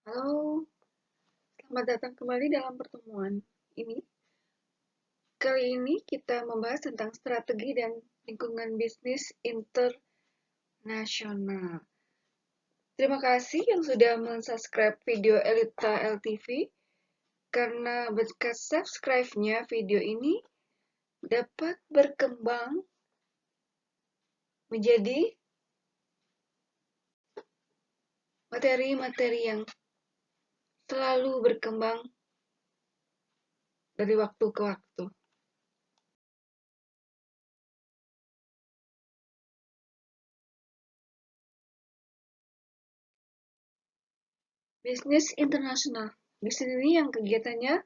Halo, selamat datang kembali dalam pertemuan ini. Kali ini kita membahas tentang strategi dan lingkungan bisnis internasional. Terima kasih yang sudah mensubscribe video Elita LTV, karena berkat subscribe-nya video ini dapat berkembang menjadi materi-materi yang selalu berkembang dari waktu ke waktu. Bisnis internasional. Bisnis ini yang kegiatannya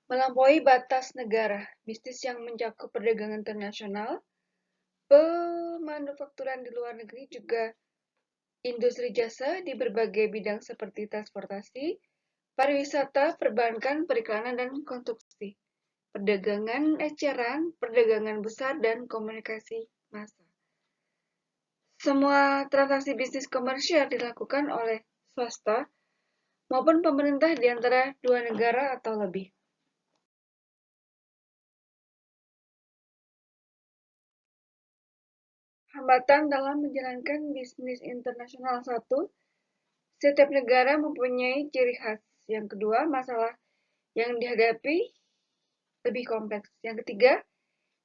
melampaui batas negara, bisnis yang mencakup perdagangan internasional, pemanufakturan di luar negeri, juga industri jasa di berbagai bidang seperti transportasi, pariwisata, perbankan, periklanan, dan konstruksi, perdagangan eceran, perdagangan besar, dan komunikasi massa. Semua transaksi bisnis komersial dilakukan oleh swasta maupun pemerintah di antara dua negara atau lebih. Hambatan dalam menjalankan bisnis internasional. Satu, setiap negara mempunyai ciri khas. Yang kedua, masalah yang dihadapi lebih kompleks. Yang ketiga,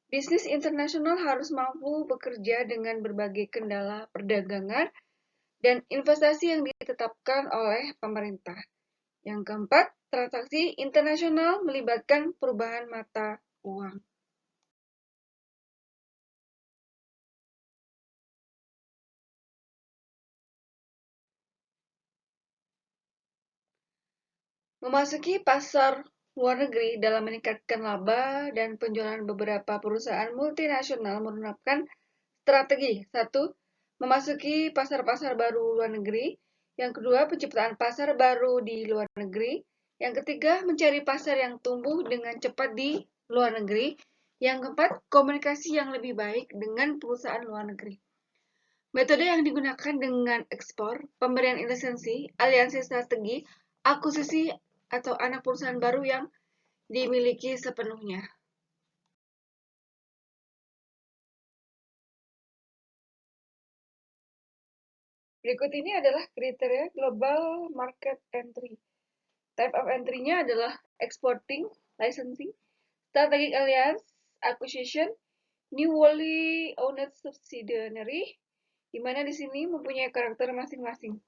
bisnis internasional harus mampu bekerja dengan berbagai kendala perdagangan dan investasi yang ditetapkan oleh pemerintah. Yang keempat, transaksi internasional melibatkan perubahan mata uang. Memasuki pasar luar negeri dalam meningkatkan laba dan penjualan beberapa perusahaan multinasional menerapkan strategi. Satu, memasuki pasar-pasar baru luar negeri. Yang kedua, penciptaan pasar baru di luar negeri. Yang ketiga, mencari pasar yang tumbuh dengan cepat di luar negeri. Yang keempat, komunikasi yang lebih baik dengan perusahaan luar negeri. Metode yang digunakan dengan ekspor, pemberian lisensi, aliansi strategi, akuisisi, atau anak perusahaan baru yang dimiliki sepenuhnya. Berikut ini adalah kriteria global market entry. Type of entry-nya adalah exporting, licensing, strategic alliance, acquisition, new wholly owned subsidiary, di mana di sini mempunyai karakter masing-masing.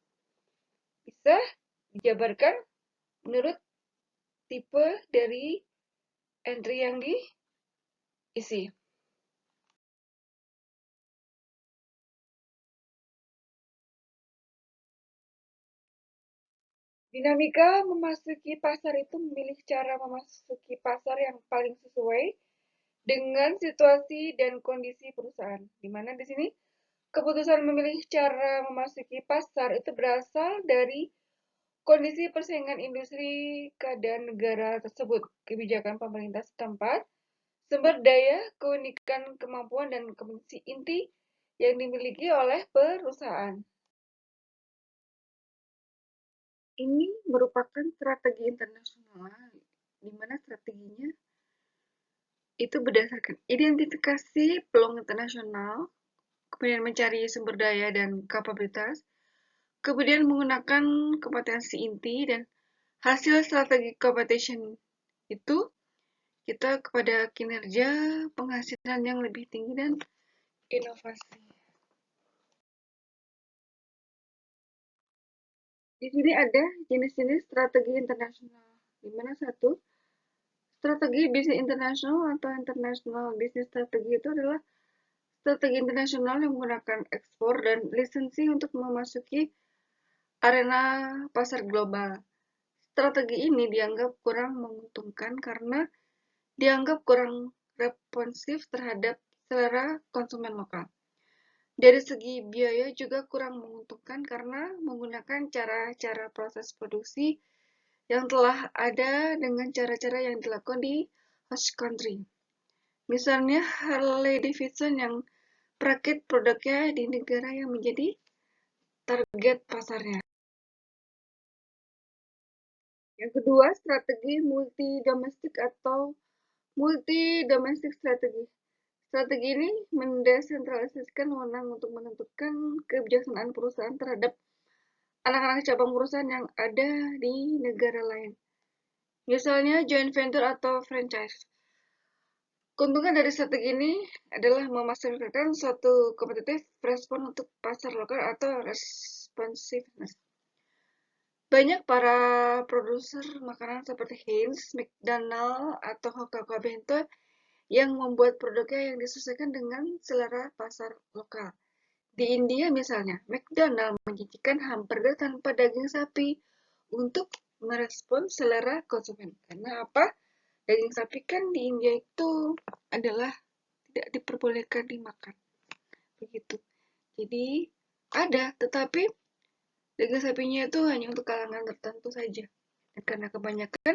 Bisa dijabarkan menurut tipe dari entry yang diisi. Dinamika memasuki pasar itu memilih cara memasuki pasar yang paling sesuai dengan situasi dan kondisi perusahaan. Di mana di sini keputusan memilih cara memasuki pasar itu berasal dari kondisi persaingan industri, keadaan negara tersebut, kebijakan pemerintah setempat, sumber daya, keunikan, kemampuan, dan kompetensi inti yang dimiliki oleh perusahaan. Ini merupakan strategi internasional, di mana strateginya itu berdasarkan identifikasi peluang internasional, kemudian mencari sumber daya dan kapabilitas, kemudian menggunakan kompetensi inti, dan hasil strategi competition itu kita kepada kinerja, penghasilan yang lebih tinggi, dan inovasi. Di sini ada jenis-jenis strategi internasional, di mana satu, strategi bisnis internasional atau international business strategi itu adalah strategi internasional yang menggunakan ekspor dan lisensi untuk memasuki arena pasar global. Strategi ini dianggap kurang menguntungkan karena dianggap kurang responsif terhadap selera konsumen lokal. Dari segi biaya juga kurang menguntungkan karena menggunakan cara-cara proses produksi yang telah ada dengan cara-cara yang dilakukan di host country. Misalnya Harley Davidson yang merakit produknya di negara yang menjadi target pasarnya. Yang kedua, strategi multi domestik atau multi domestik strategi. Strategi ini mendesentralisasikan wewenang untuk menentukan kebijaksanaan perusahaan terhadap anak-anak cabang perusahaan yang ada di negara lain. Misalnya joint venture atau franchise. Keuntungan dari strategi ini adalah memaksimalkan suatu kompetitif respon untuk pasar lokal atau responsiveness. Banyak para produser makanan seperti Heinz, McDonald, atau Coca-Cola Bento yang membuat produknya yang disesuaikan dengan selera pasar lokal. Di India misalnya, McDonald menyajikan hamburger tanpa daging sapi untuk merespon selera konsumen. Karena apa? Daging sapi kan di India itu adalah tidak diperbolehkan dimakan. Begitu. Jadi ada, tetapi daging sapinya itu hanya untuk kalangan tertentu saja. Dan karena kebanyakan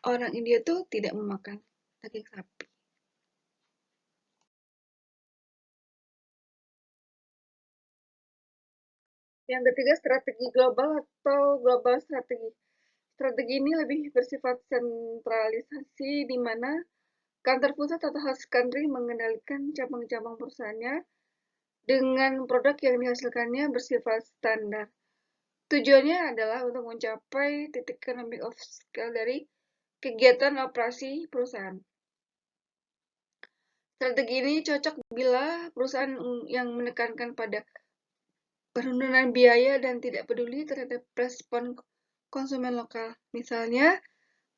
orang India itu tidak memakan daging sapi. Yang ketiga, strategi global atau global strategi. Strategi ini lebih bersifat sentralisasi di mana kantor pusat atau host country mengendalikan cabang-cabang perusahaannya dengan produk yang dihasilkannya bersifat standar. Tujuannya adalah untuk mencapai titik economic of scale dari kegiatan operasi perusahaan. Strategi ini cocok bila perusahaan yang menekankan pada penurunan biaya dan tidak peduli terhadap respon konsumen lokal. Misalnya,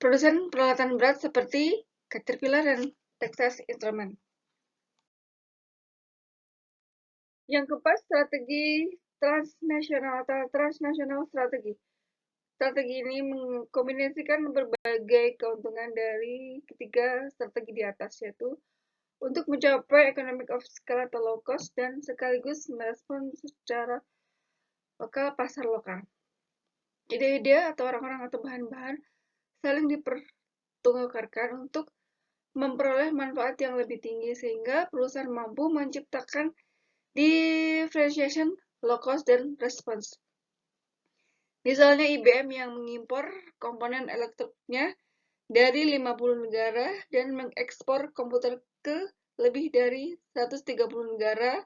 produsen peralatan berat seperti Caterpillar dan Texas Instruments. Yang keempat, strategi transnasional atau transnasional strategi. Strategi ini mengkombinasikan berbagai keuntungan dari ketiga strategi di atas, yaitu untuk mencapai economic of scale atau low cost dan sekaligus merespon secara lokal pasar lokal. Ide-ide atau orang-orang atau bahan-bahan saling dipertukarkan untuk memperoleh manfaat yang lebih tinggi sehingga perusahaan mampu menciptakan differentiation, low cost, dan response. Misalnya IBM yang mengimpor komponen elektroniknya dari 50 negara dan mengekspor komputer ke lebih dari 130 negara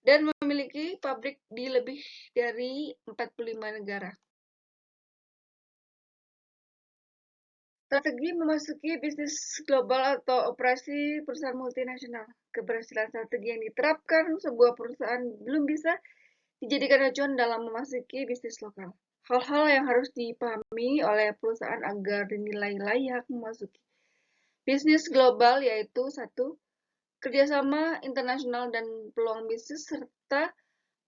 dan memiliki pabrik di lebih dari 45 negara. Strategi memasuki bisnis global atau operasi perusahaan multinasional. Keberhasilan strategi yang diterapkan sebuah perusahaan belum bisa dijadikan acuan dalam memasuki bisnis lokal. Hal-hal yang harus dipahami oleh perusahaan agar dinilai layak memasuki bisnis global yaitu 1. Kerjasama internasional dan peluang bisnis serta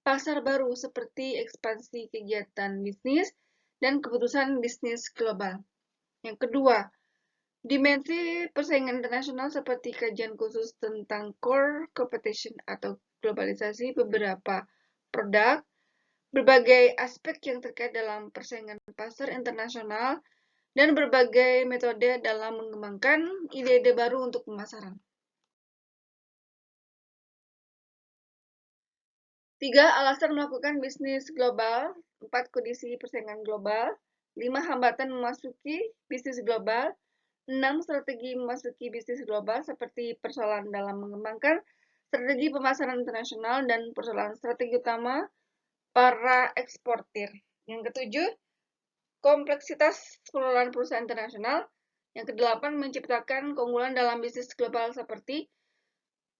pasar baru seperti ekspansi kegiatan bisnis dan keputusan bisnis global. Yang kedua, dimensi persaingan internasional seperti kajian khusus tentang core competition atau globalisasi beberapa produk, berbagai aspek yang terkait dalam persaingan pasar internasional, dan berbagai metode dalam mengembangkan ide-ide baru untuk pemasaran. 3. Alasan melakukan bisnis global. 4. Kondisi persaingan global. 5. Hambatan memasuki bisnis global. 6. Strategi memasuki bisnis global seperti persoalan dalam mengembangkan strategi pemasaran internasional dan persoalan strategi utama para eksportir. Yang ketujuh, kompleksitas pengelolaan perusahaan internasional. Yang kedelapan, menciptakan keunggulan dalam bisnis global seperti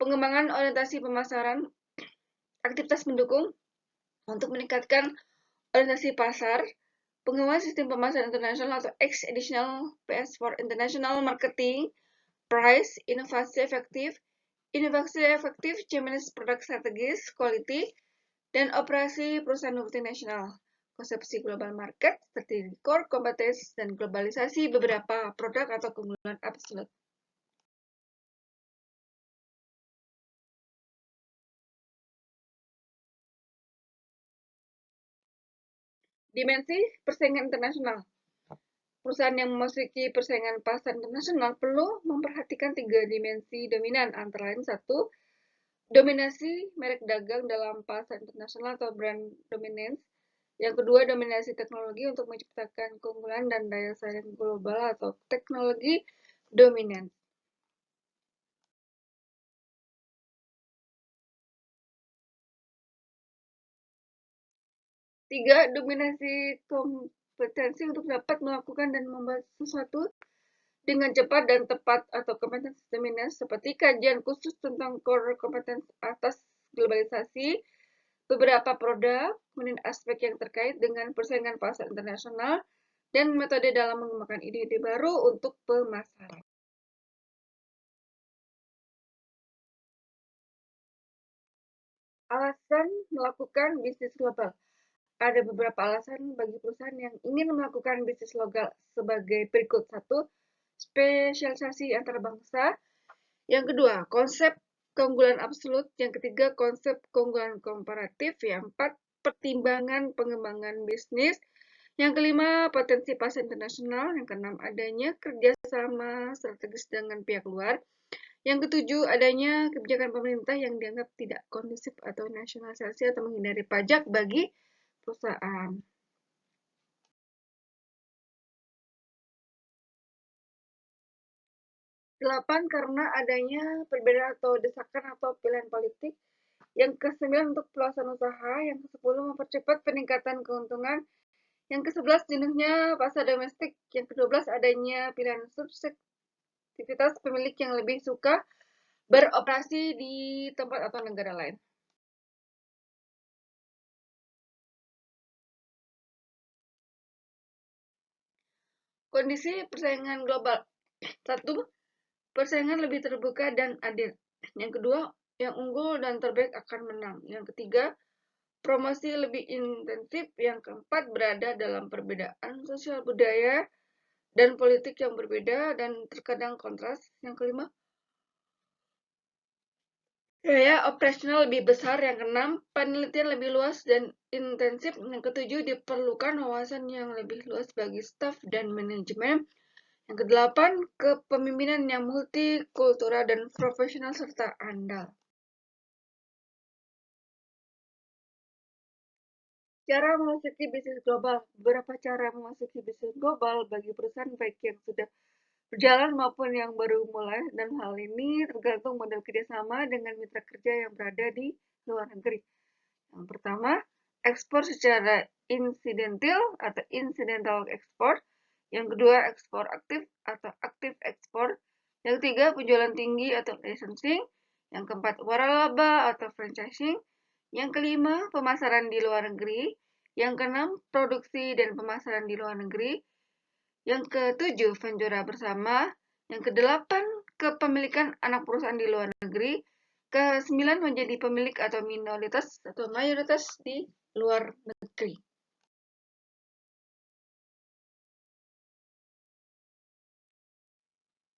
pengembangan orientasi pemasaran, aktivitas mendukung untuk meningkatkan orientasi pasar, pengembangan sistem pemasaran internasional atau X additional PS for international marketing, price, inovasi efektif, Japanese product strategis, quality, dan operasi perusahaan multinasional. Konsepsi global market seperti core competence dan globalisasi beberapa produk atau keunggulan absolut. Dimensi persaingan internasional. Perusahaan yang memasuki persaingan pasar internasional perlu memperhatikan 3 dimensi dominan, antara lain 1. Dominasi merek dagang dalam pasar internasional atau brand dominance, Yang kedua, dominasi teknologi untuk menciptakan keunggulan dan daya saing global atau teknologi dominan. Tiga, dominasi kompetensi untuk dapat melakukan dan membuat sesuatu dengan cepat dan tepat atau kompetensi dominan seperti kajian khusus tentang core competence atas globalisasi, beberapa produk, kemudian aspek yang terkait dengan persaingan pasar internasional, dan metode dalam mengembangkan ide-ide baru untuk pemasaran. Alasan melakukan bisnis global. Ada beberapa alasan bagi perusahaan yang ingin melakukan bisnis global sebagai berikut. Satu, spesialisasi antar bangsa. Yang kedua, konsep keunggulan absolut. Yang ketiga, konsep keunggulan komparatif. Yang empat, pertimbangan pengembangan bisnis. Yang kelima, potensi pasar internasional. Yang keenam, adanya kerjasama strategis dengan pihak luar. Yang ketujuh, adanya kebijakan pemerintah yang dianggap tidak kondusif atau nasionalisasi atau menghindari pajak bagi perusahaan. 8, karena adanya perbedaan atau desakan atau pilihan politik. Yang ke-9, untuk pelaksanaan usaha. Yang ke-10, mempercepat peningkatan keuntungan. Yang ke-11, jenuhnya pasar domestik. Yang ke-12, adanya pilihan subjektivitas pemilik yang lebih suka beroperasi di tempat atau negara lain. Kondisi persaingan global. 1, persaingan lebih terbuka dan adil. Yang kedua, yang unggul dan terbaik akan menang. Yang ketiga, promosi lebih intensif. Yang keempat, berada dalam perbedaan sosial budaya dan politik yang berbeda dan terkadang kontras. Yang kelima, gaya operasional lebih besar. Yang keenam, penelitian lebih luas dan intensif. Yang ketujuh, diperlukan wawasan yang lebih luas bagi staf dan manajemen. Yang kedelapan, kepemimpinan yang multikultural dan profesional serta andal. Cara memasuki bisnis global. Beberapa cara memasuki bisnis global bagi perusahaan baik yang sudah berjalan maupun yang baru mulai, dan hal ini tergantung model kerjasama dengan mitra kerja yang berada di luar negeri. Yang pertama, ekspor secara insidental atau incidental ekspor. Yang kedua, ekspor aktif atau aktif ekspor. Yang ketiga, penjualan tinggi atau licensing. Yang keempat, waralaba atau franchising. Yang kelima, pemasaran di luar negeri. Yang keenam, produksi dan pemasaran di luar negeri. Yang ketujuh, ventura bersama. Yang kedelapan, kepemilikan anak perusahaan di luar negeri. Kesembilan, menjadi pemilik atau minoritas atau mayoritas di luar negeri.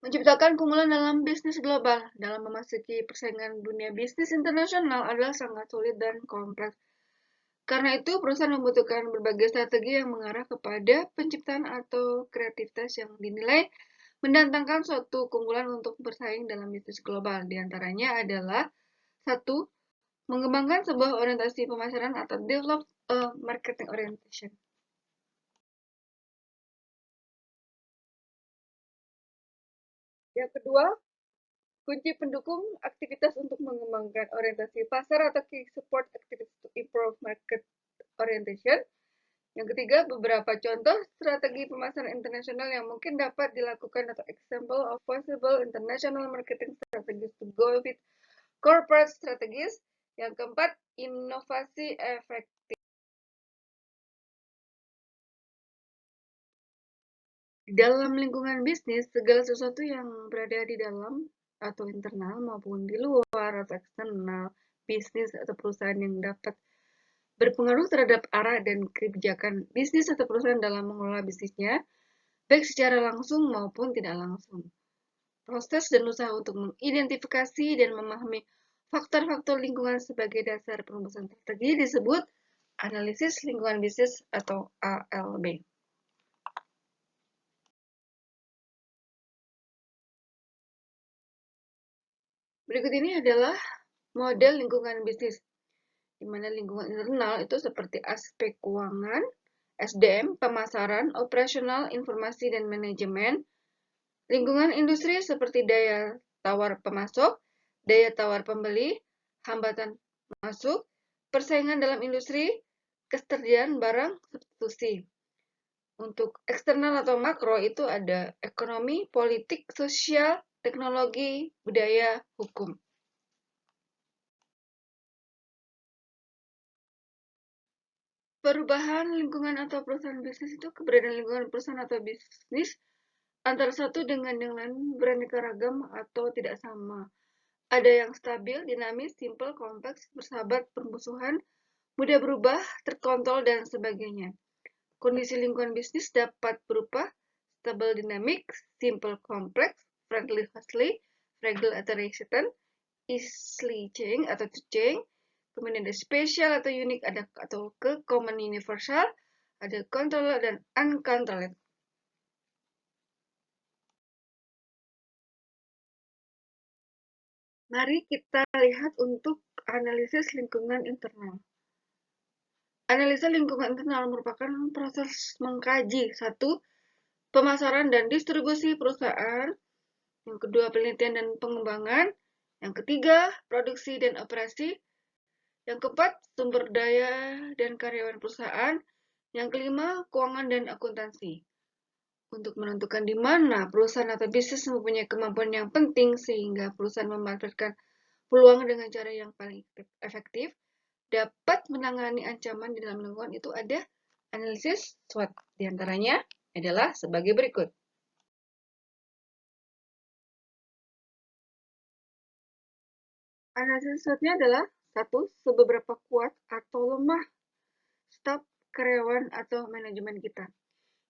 Menciptakan keunggulan dalam bisnis global. Dalam memasuki persaingan dunia bisnis internasional adalah sangat sulit dan kompleks. Karena itu, perusahaan membutuhkan berbagai strategi yang mengarah kepada penciptaan atau kreativitas yang dinilai mendatangkan suatu keunggulan untuk bersaing dalam bisnis global. Di antaranya adalah satu, mengembangkan sebuah orientasi pemasaran atau develop a marketing orientation. Yang kedua, kunci pendukung aktivitas untuk mengembangkan orientasi pasar atau key support activities to improve market orientation. Yang ketiga, beberapa contoh strategi pemasaran internasional yang mungkin dapat dilakukan atau example of possible international marketing strategies to go with corporate strategies. Yang keempat, inovasi efektif. Di dalam lingkungan bisnis, segala sesuatu yang berada di dalam atau internal maupun di luar atau eksternal bisnis atau perusahaan yang dapat berpengaruh terhadap arah dan kebijakan bisnis atau perusahaan dalam mengelola bisnisnya, baik secara langsung maupun tidak langsung. Proses dan usaha untuk mengidentifikasi dan memahami faktor-faktor lingkungan sebagai dasar perumusan strategi disebut analisis lingkungan bisnis atau ALB. Berikut ini adalah model lingkungan bisnis. di mana lingkungan internal itu seperti aspek keuangan, SDM, pemasaran, operasional, informasi, dan manajemen. Lingkungan industri seperti daya tawar pemasok, daya tawar pembeli, hambatan masuk, persaingan dalam industri, ketersediaan barang, substitusi. Untuk eksternal atau makro itu ada ekonomi, politik, sosial, teknologi, budaya, hukum. Perubahan lingkungan atau perusahaan bisnis itu keberadaan lingkungan perusahaan atau bisnis antara satu dengan yang lain beraneka ragam atau tidak sama. Ada yang stabil, dinamis, simple, kompleks, bersahabat, permusuhan, mudah berubah, terkontrol, dan sebagainya. Kondisi lingkungan bisnis dapat berupa stable, dynamic, simple, complex, friendly, hostile, fragile atau resistant, easily change atau to change, kemudian ada spesial atau unik, ada atau ke common universal, ada controlled dan uncontrolled. Mari kita lihat untuk analisis lingkungan internal. Analisa lingkungan internal merupakan proses mengkaji satu, pemasaran dan distribusi perusahaan, yang kedua penelitian dan pengembangan, yang ketiga produksi dan operasi, yang keempat sumber daya dan karyawan perusahaan, yang kelima keuangan dan akuntansi. Untuk menentukan di mana perusahaan atau bisnis mempunyai kemampuan yang penting sehingga perusahaan memanfaatkan peluang dengan cara yang paling efektif, dapat menangani ancaman di dalam lingkungan itu ada analisis SWOT. Di antaranya adalah sebagai berikut. Analisis SWOT-nya adalah satu, seberapa kuat atau lemah staf, karyawan, atau manajemen kita.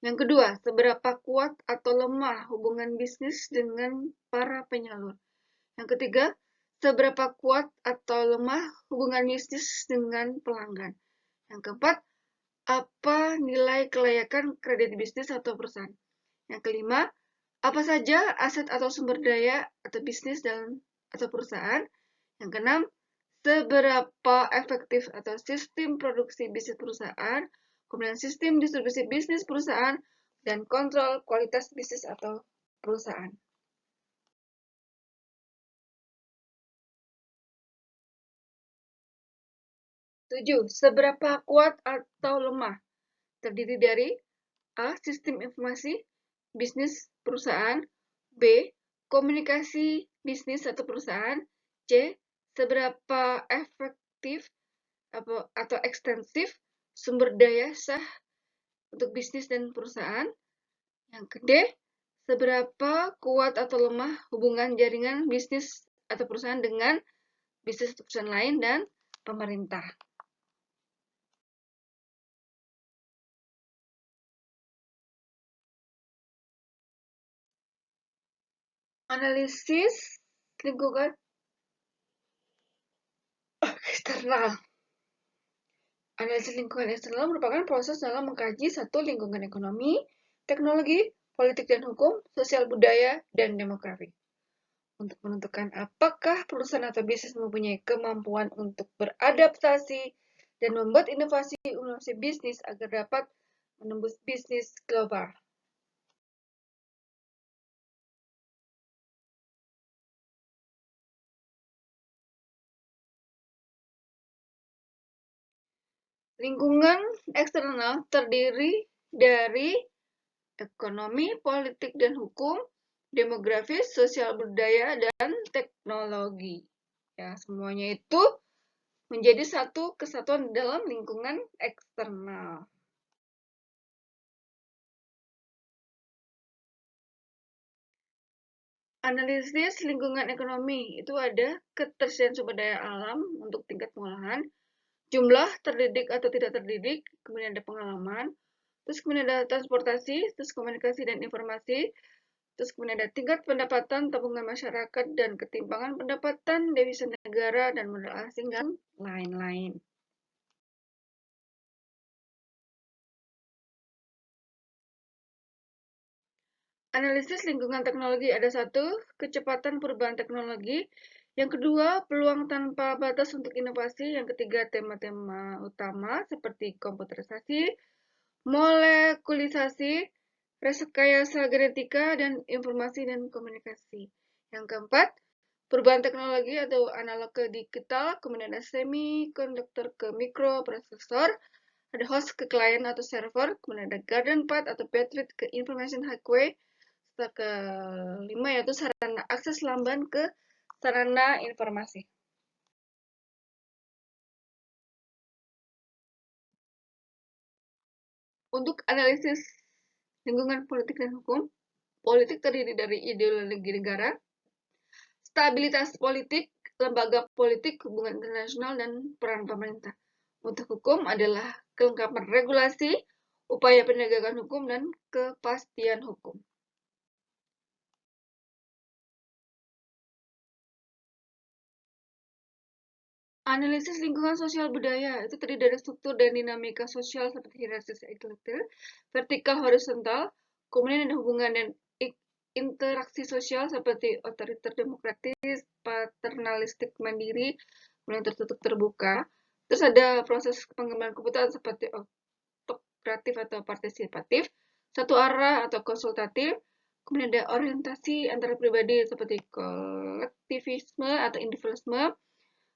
Yang kedua, seberapa kuat atau lemah hubungan bisnis dengan para penyalur. Yang ketiga, seberapa kuat atau lemah hubungan bisnis dengan pelanggan. Yang keempat, apa nilai kelayakan kredit bisnis atau perusahaan. Yang kelima, apa saja aset atau sumber daya atau bisnis atau perusahaan. Yang keenam, seberapa efektif atau sistem produksi bisnis perusahaan, kemudian sistem distribusi bisnis perusahaan, dan kontrol kualitas bisnis atau perusahaan. 7. Seberapa kuat atau lemah? Terdiri dari A. Sistem informasi bisnis perusahaan, B. Komunikasi bisnis atau perusahaan, C. Seberapa efektif atau ekstensif sumber daya sah untuk bisnis dan perusahaan. Yang D. Seberapa kuat atau lemah hubungan jaringan bisnis atau perusahaan dengan bisnis atau perusahaan lain dan pemerintah. Analisis lingkungan eksternal. Analisis lingkungan eksternal merupakan proses dalam mengkaji satu lingkungan ekonomi, teknologi, politik dan hukum, sosial budaya, dan demografi. Untuk menentukan apakah perusahaan atau bisnis mempunyai kemampuan untuk beradaptasi dan membuat inovasi bisnis agar dapat menembus bisnis global. Lingkungan eksternal terdiri dari ekonomi, politik dan hukum, demografis, sosial budaya, dan teknologi. Ya, semuanya itu menjadi satu kesatuan dalam lingkungan eksternal. Analisis lingkungan ekonomi itu ada ketersediaan sumber daya alam untuk tingkat pengolahan, jumlah terdidik atau tidak terdidik, kemudian ada pengalaman, terus kemudian ada transportasi, terus komunikasi dan informasi, terus kemudian ada tingkat pendapatan tabungan masyarakat dan ketimpangan pendapatan devisa negara dan modal asing dan lain-lain. Analisis lingkungan teknologi ada satu, kecepatan perubahan teknologi Yang kedua, peluang tanpa batas untuk inovasi. Yang ketiga, tema-tema utama seperti komputerisasi, molekulisasi, rekayasa genetika, dan informasi dan komunikasi. Yang keempat, perubahan teknologi atau analog ke digital, kemudian ada semikonduktor ke mikroprosesor, ada host ke client atau server, kemudian ada garden path atau bandwidth ke information highway, serta kelima yaitu sarana akses lamban ke sarana informasi. Untuk analisis lingkungan politik dan hukum, politik terdiri dari ideologi negara, stabilitas politik, lembaga politik, hubungan internasional, dan peran pemerintah. Untuk hukum adalah kelengkapan regulasi, upaya penegakan hukum, dan kepastian hukum. Analisis lingkungan sosial budaya itu terdiri dari struktur dan dinamika sosial seperti hierarkis egaliter, vertikal horizontal, kemudian ada hubungan dan interaksi sosial seperti otoriter demokratis, paternalistik mandiri, kemudian tertutup terbuka. Terus ada proses pengembangan kebutuhan seperti otokratif atau partisipatif, satu arah atau konsultatif, kemudian ada orientasi antara pribadi seperti kolektivisme atau individualisme,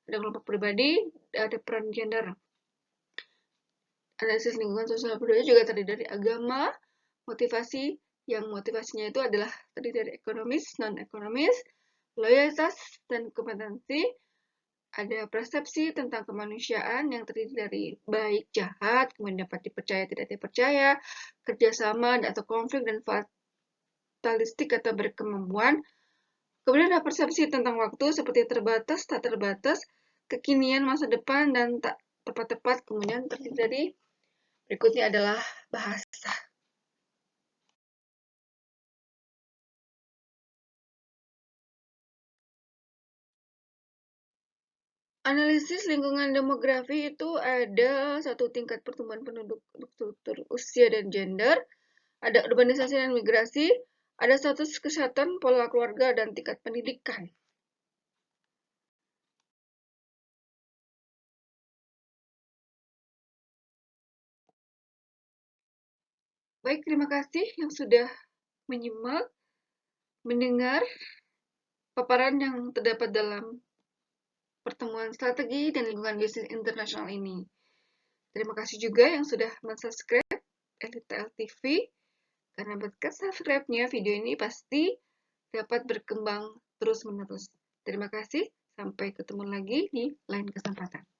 ada kelompok pribadi, ada peran gender. Analisis lingkungan sosial budaya juga terdiri dari agama, motivasi, yang motivasinya itu adalah terdiri dari ekonomis, non-ekonomis, loyalitas, dan kompetensi. Ada persepsi tentang kemanusiaan yang terdiri dari baik, jahat, kemudian dapat dipercaya, tidak dipercaya, kerjasama atau konflik, dan fatalistik atau berkemampuan. Kemudian ada persepsi tentang waktu seperti terbatas, tak terbatas, kekinian, masa depan, dan tak tepat-tepat. Kemudian terdiri dari berikutnya adalah bahasa. Analisis lingkungan demografi itu ada satu tingkat pertumbuhan penduduk, struktur usia dan gender, ada urbanisasi dan migrasi, ada status kesehatan, pola keluarga, dan tingkat pendidikan. Baik, terima kasih yang sudah menyimak, mendengar paparan yang terdapat dalam pertemuan strategi dan lingkungan bisnis internasional ini. Terima kasih juga yang sudah mensubscribe LTL TV, karena berkat subscribe-nya video ini pasti dapat berkembang terus-menerus. Terima kasih, sampai ketemu lagi di lain kesempatan.